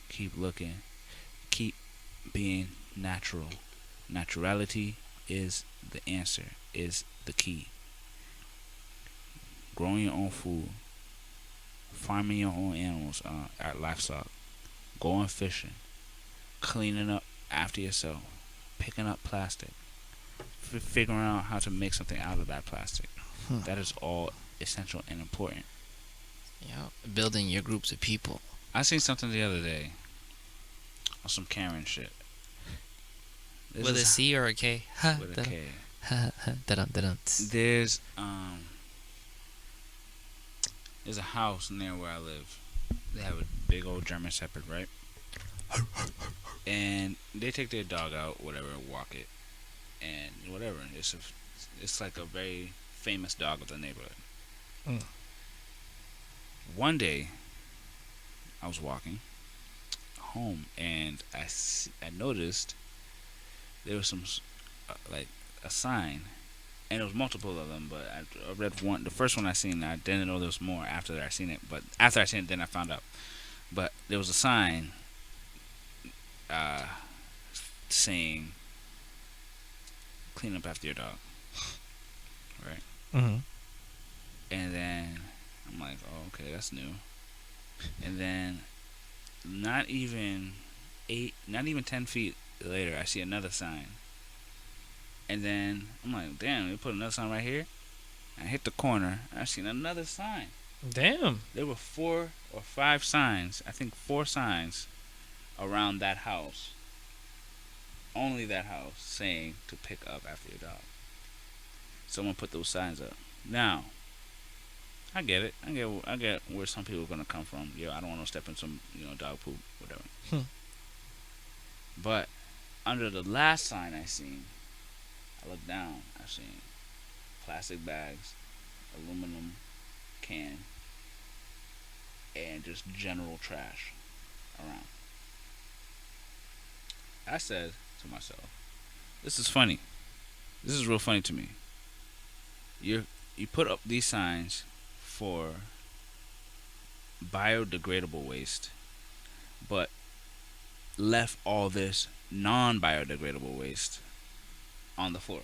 Keep looking. Keep being natural. Naturality is the answer, is the key. growing your own food, farming your own animals, livestock, going fishing, cleaning up after yourself, picking up plastic, figuring out how to make something out of that plastic. That is all essential and important. Yeah, building your groups of people. I seen something the other day on some Karen shit. This With a is C or a K? with a K. There's There's a house near where I live. They have a big old German Shepherd, right? And they take their dog out, whatever, walk it, and whatever. It's like a very famous dog of the neighborhood. Mm. One day, I was walking home, and I noticed there was some like a sign, and there was multiple of them. But I read one. The first one I seen, I didn't know there was more after that I seen it. But after I seen it, then I found out. But there was a sign saying, "Clean up after your dog." Right. Mm-hmm. And then I'm like, "Oh, okay, that's new." And then not even 10 feet later, I see another sign. And then I'm like, damn, they put another sign right here. I hit the corner, and I seen another sign. Damn. There were 4 or 5 signs, I think 4 signs around that house. Only that house, saying to pick up after your dog. Someone put those signs up. Now, I get it. I get where some people are gonna come from. Yo, I don't want to step in some, dog poop, whatever. But under the last sign I seen, I looked down. I seen plastic bags, aluminum can, and just general trash around. I said to myself, "This is funny. This is real funny to me. You put up these signs for biodegradable waste, but left all this non-biodegradable waste on the floor."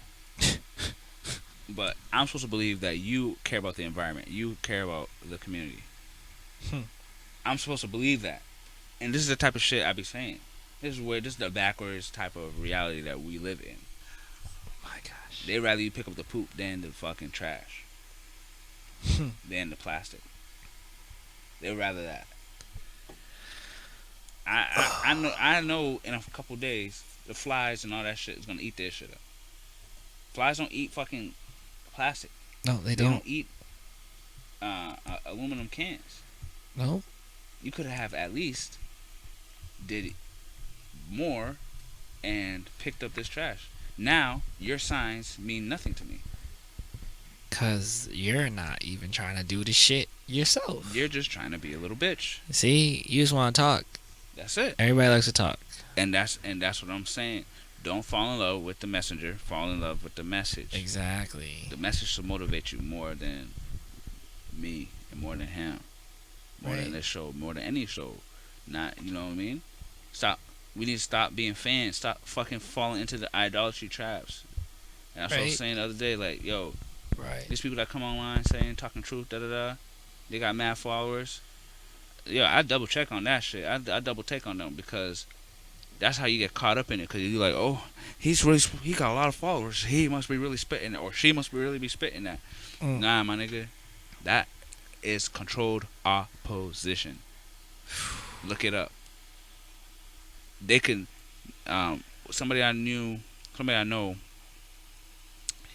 But I'm supposed to believe that you care about the environment. You care about the community. I'm supposed to believe that. And this is the type of shit I be saying. This is the backwards type of reality that we live in. My gosh. They'd rather you pick up the poop than the fucking trash. Than the plastic. They'd rather that. I know in a couple days the flies and all that shit is gonna eat their shit up. Flies don't eat fucking plastic. No, they They don't. don't eat aluminum cans. No. You could have at least did more and picked up this trash. Now your signs mean nothing to me. Cause you're not even trying to do the shit yourself. You're just trying to be a little bitch. See, you just want to talk. That's it. Everybody likes to talk. And that's what I'm saying. Don't fall in love with the messenger. Fall in love with the message. Exactly. The message should motivate you more than me and more than him, more than this show, more than any show. Not, you know what I mean? Stop. We need to stop being fans. Stop fucking falling into the idolatry traps. And that's what I was saying the other day. Like, yo, these people that come online saying, talking truth, they got mad followers. Yo, I double check on that shit. I double take on them because that's how you get caught up in it. Because you're like, oh, he got a lot of followers. He must be really spitting that, or she must really be spitting that. Nah, my nigga, that is controlled opposition. Look it up. They can, somebody I know,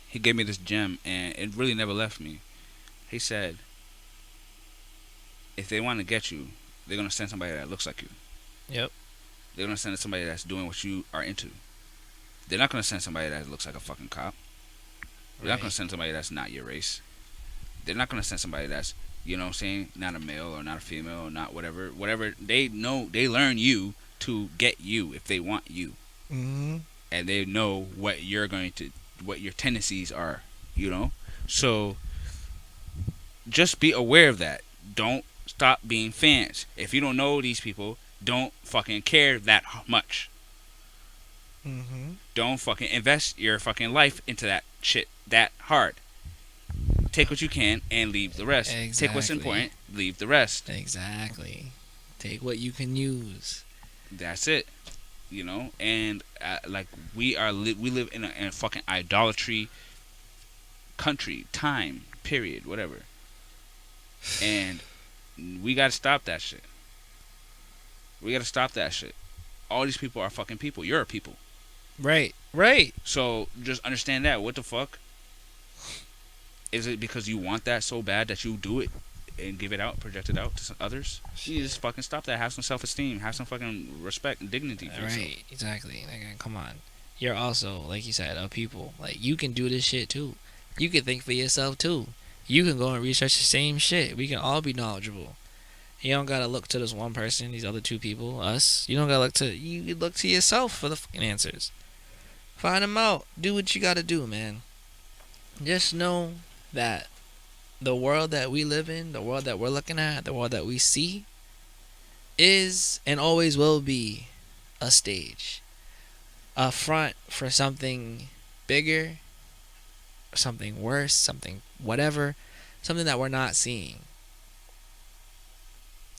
he gave me this gem and it really never left me. He said, if they want to get you, they're going to send somebody that looks like you. Yep. They're going to send somebody that's doing what you are into. They're not going to send somebody that looks like a fucking cop. They're not going to send somebody that's not your race. They're not going to send somebody that's, you know what I'm saying, not a male or not a female or not whatever. They know, they learn you to get you if they want you. Mm-hmm. And they know what your tendencies are, So just be aware of that. Don't stop being fans. If you don't know these people, don't fucking care that much. Mm-hmm. Don't fucking invest your fucking life into that shit that hard. Take what you can and leave the rest. Take what's Exactly. important, leave the rest. Exactly. Take what you can use. That's it. You know, and like we live in a fucking idolatry country, time, period, whatever. And we gotta stop that shit. We gotta stop that shit. All these people are fucking people. You're a people. Right. Right. So just understand that. What the fuck? Is it because you want that so bad that you do it and give it out, project it out to some others? You just fucking stop that. Have some self-esteem. Have some fucking respect and dignity for yourself. Right. Exactly. Like, come on. You're also, like you said, a people. Like, you can do this shit too. You can think for yourself too. You can go and research the same shit. We can all be knowledgeable. You don't gotta look to this one person, these other two people, us. You don't gotta look to you. Look to yourself for the fucking answers. Find them out. Do what you gotta do, man. Just know that the world that we live in, the world that we're looking at, the world that we see, is and always will be a stage, a front for something bigger, something worse, something whatever, something that we're not seeing.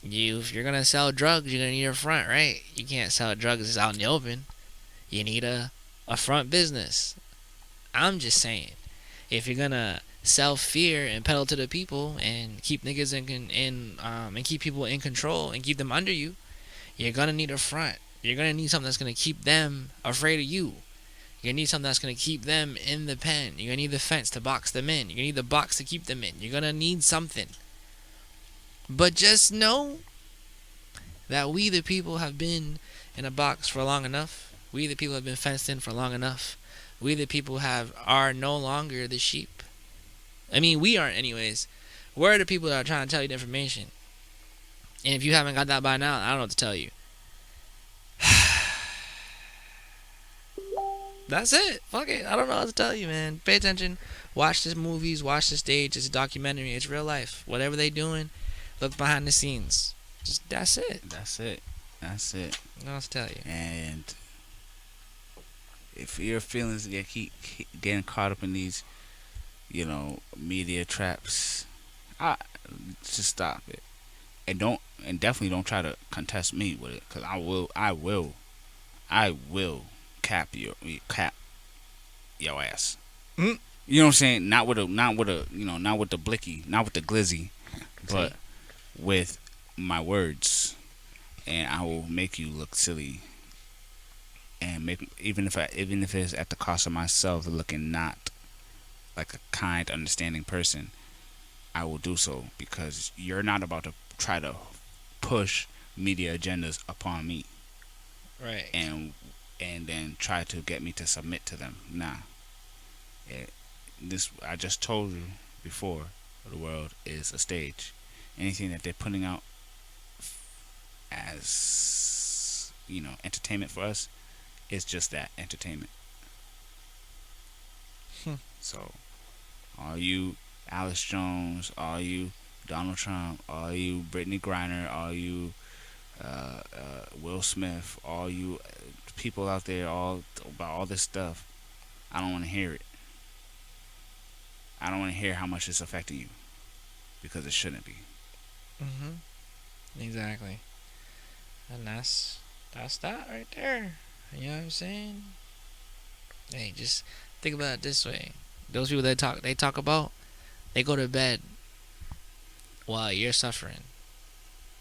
If you're gonna sell drugs, you're gonna need a front, right? You can't sell drugs out in the open. You need a front business. I'm just saying, if you're gonna sell fear and peddle to the people and keep niggas and keep people in control and keep them under you, you're gonna need a front. You're gonna need something that's gonna keep them afraid of you. You're gonna need something that's gonna keep them in the pen. You're gonna need the fence to box them in. You're gonna need the box to keep them in. You're gonna need something. But just know that we the people have been in a box for long enough. We the people have been fenced in for long enough. We the people are no longer the sheep. I mean, we aren't anyways. We're the people that are trying to tell you the information. And if you haven't got that by now, I don't know what to tell you. That's it. Fuck it. I don't know what to tell you, man. Pay attention. Watch the movies. Watch the stage. It's a documentary. It's real life. Whatever they doing, look behind the scenes. Just that's it. That's it. That's it. I don't know what to tell you. And if your feelings keep getting caught up in these, media traps, just stop it. And definitely don't try to contest me with it, cause I will cap your ass. Mm. You know what I'm saying? Not with the blicky, not with the glizzy, but with my words, and I will make you look silly, and even if it's at the cost of myself looking not like a kind, understanding person, I will do so, because you're not about to try to push media agendas upon me, Right. and then try to get me to submit to them. Nah. This I just told you before. The world is a stage. Anything that they're putting out as entertainment for us is just that, entertainment. So, all you Alice Jones, all you Donald Trump, all you Brittany Griner, all you Will Smith, all you people out there, all about all this stuff, I don't want to hear it. I don't want to hear how much it's affecting you, because it shouldn't be. Exactly. And that's that right there. You know what I'm saying? Hey, just think about it this way. Those people they talk about, they go to bed while you're suffering.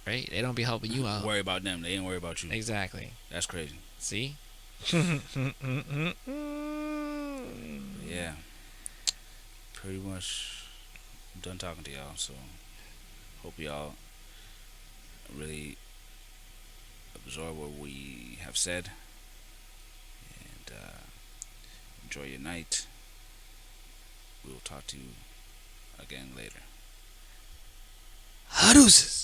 Right? They don't be helping you out. Worry about them. They ain't worry about you. Exactly. That's crazy. See? Yeah. Pretty much done talking to y'all, so hope y'all really absorb what we have said, and enjoy your night. We will talk to you again later. Deuces.